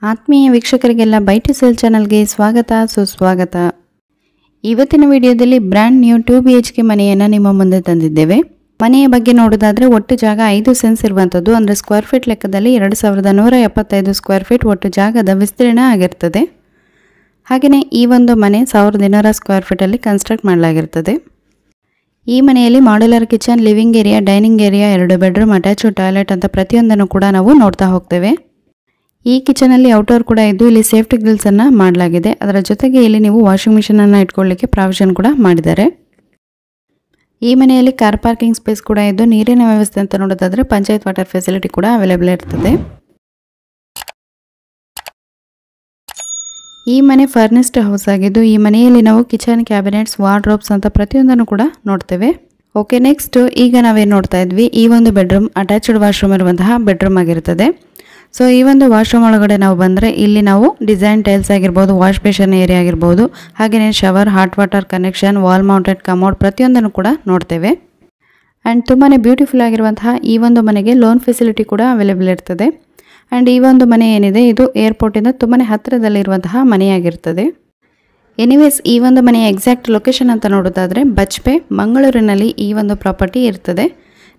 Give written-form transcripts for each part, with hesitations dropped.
ಆತ್ಮೀಯ ವೀಕ್ಷಕರಿಗೆಲ್ಲ by two sale ಚಾನಲ್ಗೆ ಸ್ವಾಗತ ಸುಸ್ವಾಗತ. ಇವತ್ತಿನ ವಿಡಿಯೋದಲ್ಲಿ ಬ್ರ್ಯಾಂಡ್ ನ್ಯೂ 2 BHK ಮನೆಯನ್ನು ನಿಮ್ಮ ಮುಂದೆ ತಂದಿದ್ದೇವೆ. ಮನೆಯ ಬಗ್ಗೆ ನೋಡೋದಾದ್ರೆ ಒಟ್ಟು ಜಾಗ 5 ಸೆನ್ಸ್ ಇರುವಂತದ್ದು, ಅಂದ್ರೆ ಸ್ಕ್ವೇರ್ ಫೀಟ್ ಲೆಕ್ಕದಲ್ಲಿ 2175 ಸ್ಕ್ವೇರ್ ಫೀಟ್ ಒಟ್ಟು ಜಾಗದ ವಿಸ್ತೀರ್ಣ ಆಗಿರುತ್ತದೆ. ಹಾಗೆಯೇ ಈ ಒಂದು ಮನೆ 1200 ಸ್ಕ್ವೇರ್ ಫೀಟ್ ಅಲ್ಲಿ ಕನ್ಸ್ಟ್ರಕ್ಟ್ ಮಾಡಲಾಗಿರುತ್ತದೆ. ಈ ಮನೆಯಲ್ಲಿ modular kitchen, living area, dining area, 2 bedroom, attach toilet ಅಂತ ಪ್ರತಿಯೊಂದನ್ನು ಕೂಡ ನಾವು ನೋಡ್ತಾ ಹೋಗ್ತೇವೆ. ಈ ಕಿಚನ್ ಅಲ್ಲಿ ಔಟ್ಡೋರ್ ಕೂಡ ಇದ್ದು ಇಲ್ಲಿ ಸೇಫ್ಟಿ ಗ್ರಿಲ್ಸ್ ಅನ್ನು ಮಾಡಲಾಗಿದೆ. ಅದರ ಜೊತೆಗೆ ಇಲ್ಲಿ ನೀವು ವಾಷಿಂಗ್ ಮಿಷನ್ ಅನ್ನು ಇಟ್ಕೊಳ್ಳಿಕ್ಕೆ ಪ್ರಾವಿಷನ್ ಕೂಡ ಮಾಡಿದ್ದಾರೆ. ಈ ಮನೆಯಲ್ಲಿ ಕಾರ್ ಪಾರ್ಕಿಂಗ್ ಸ್ಪೇಸ್ ಕೂಡ ಇದ್ದು ನೀರಿನ ವ್ಯವಸ್ಥೆ ಅಂತ ನೋಡೋದಾದ್ರೆ ಪಂಚಾಯತ್ ವಾಟರ್ ಫೆಸಿಲಿಟಿ ಕೂಡ ಅವೈಲೇಬಲ್ ಇರ್ತದೆ. ಈ ಮನೆ ಫರ್ನಿಸ್ಡ್ ಹೌಸ್ ಆಗಿದ್ದು ಈ ಮನೆಯಲ್ಲಿ ನಾವು ಕಿಚನ್, ಕ್ಯಾಬಿನೆಟ್ಸ್, ವಾರ್ಡ್ರೋಬ್ಸ್ ಅಂತ ಪ್ರತಿಯೊಂದನ್ನು ಕೂಡ ನೋಡ್ತೇವೆ. ಓಕೆ, ನೆಕ್ಸ್ಟ್ ಈಗ ನಾವೇನು ನೋಡ್ತಾ ಇದ್ವಿ, ಈ ಒಂದು ಬೆಡ್ರೂಮ್ ಅಟ್ಯಾಚ್ಡ್ ವಾಶ್ರೂಮ್ ಇರುವಂತಹ ಬೆಡ್ರೂಮ್ ಆಗಿರುತ್ತದೆ. ಸೊ ಈ ಒಂದು ವಾಶ್ರೂಮ್ ಒಳಗಡೆ ನಾವು ಬಂದರೆ ಇಲ್ಲಿ ನಾವು ಡಿಸೈನ್ ಟೈಲ್ಸ್ ಆಗಿರ್ಬೋದು, ವಾಶ್ ಬೇಷನ್ ಏರಿಯಾ ಆಗಿರ್ಬೋದು, ಹಾಗೆಯೇ shower, hot water connection, wall mounted commode ಪ್ರತಿಯೊಂದನ್ನು ಕೂಡ ನೋಡ್ತೇವೆ. ಆ್ಯಂಡ್ ತುಂಬಾ ಬ್ಯೂಟಿಫುಲ್ ಆಗಿರುವಂತಹ ಈ ಒಂದು ಮನೆಗೆ ಲೋನ್ ಫೆಸಿಲಿಟಿ ಕೂಡ ಅವೈಲೇಬಲ್ ಇರ್ತದೆ. ಆ್ಯಂಡ್ ಈ ಒಂದು ಮನೆ ಏನಿದೆ ಇದು ಏರ್ಪೋರ್ಟಿಂದ ತುಂಬಾ ಹತ್ತಿರದಲ್ಲಿರುವಂತಹ ಮನೆಯಾಗಿರ್ತದೆ. ಎನಿವೇಸ್ ಈ ಒಂದು ಮನೆಯ ಎಕ್ಸಾಕ್ಟ್ ಲೊಕೇಶನ್ ಅಂತ ನೋಡೋದಾದರೆ ಬಜ್ಪೆ, ಮಂಗಳೂರಿನಲ್ಲಿ ಈ ಒಂದು ಪ್ರಾಪರ್ಟಿ ಇರ್ತದೆ.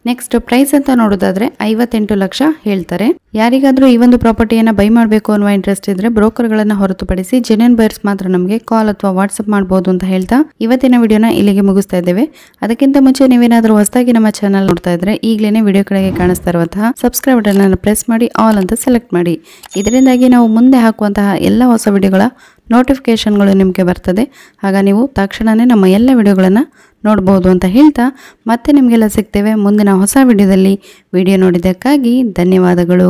ನೆಕ್ಸ್ಟ್ ಪ್ರೈಸ್ ಅಂತ ನೋಡೋದಾದ್ರೆ 58 ಲಕ್ಷ ಹೇಳ್ತಾರೆ. ಯಾರಿಗಾದ್ರೂ ಈ ಒಂದು ಪ್ರಾಪರ್ಟಿಯನ್ನು ಬೈ ಮಾಡಬೇಕು ಅನ್ನುವ ಇಂಟ್ರೆಸ್ಟ್ ಇದ್ರೆ ಬ್ರೋಕರ್ಗಳನ್ನು ಹೊರತುಪಡಿಸಿ ಜೆನ್ಯೂನ್ ಬೈಯರ್ಸ್ ಮಾತ್ರ ನಮಗೆ ಕಾಲ್ ಅಥವಾ ವಾಟ್ಸ್ಆಪ್ ಮಾಡಬಹುದು ಅಂತ ಹೇಳ್ತಾ ಇವತ್ತಿನ ವಿಡಿಯೋನ ಇಲ್ಲಿಗೆ ಮುಗಿಸ್ತಾ ಇದ್ದೇವೆ. ಅದಕ್ಕಿಂತ ಮುಂಚೆ ನೀವೇನಾದರೂ ಹೊಸದಾಗಿ ನಮ್ಮ ಚಾನಲ್ ನೋಡ್ತಾ ಇದ್ರೆ ಈಗಲೇ ವಿಡಿಯೋ ಕೆಳಗೆ ಕಾಣಿಸ್ತಾ ಇರುವಂತಹ ಸಬ್ಸ್ಕ್ರೈಬ್ ಬಟನ್ ಅನ್ನು ಪ್ರೆಸ್ ಮಾಡಿ ಆಲ್ ಅಂತ ಸೆಲೆಕ್ಟ್ ಮಾಡಿ. ಇದರಿಂದಾಗಿ ನಾವು ಮುಂದೆ ಹಾಕುವಂತಹ ಎಲ್ಲ ಹೊಸ ವಿಡಿಯೋಗಳ ನೋಟಿಫಿಕೇಶನ್ಗಳು ನಿಮಗೆ ಬರ್ತದೆ. ಆಗ ನೀವು ತಕ್ಷಣವೇ ನಮ್ಮ ಎಲ್ಲ ವಿಡಿಯೋಗಳನ್ನು ನೋಡಬಹುದು ಅಂತ ಹೇಳ್ತಾ ಮತ್ತೆ ನಿಮಗೆಲ್ಲ ಸಿಗ್ತೇವೆ ಮುಂದಿನ ಹೊಸ ವಿಡಿಯೋದಲ್ಲಿ. ವಿಡಿಯೋ ನೋಡಿದ್ದಕ್ಕಾಗಿ ಧನ್ಯವಾದಗಳು.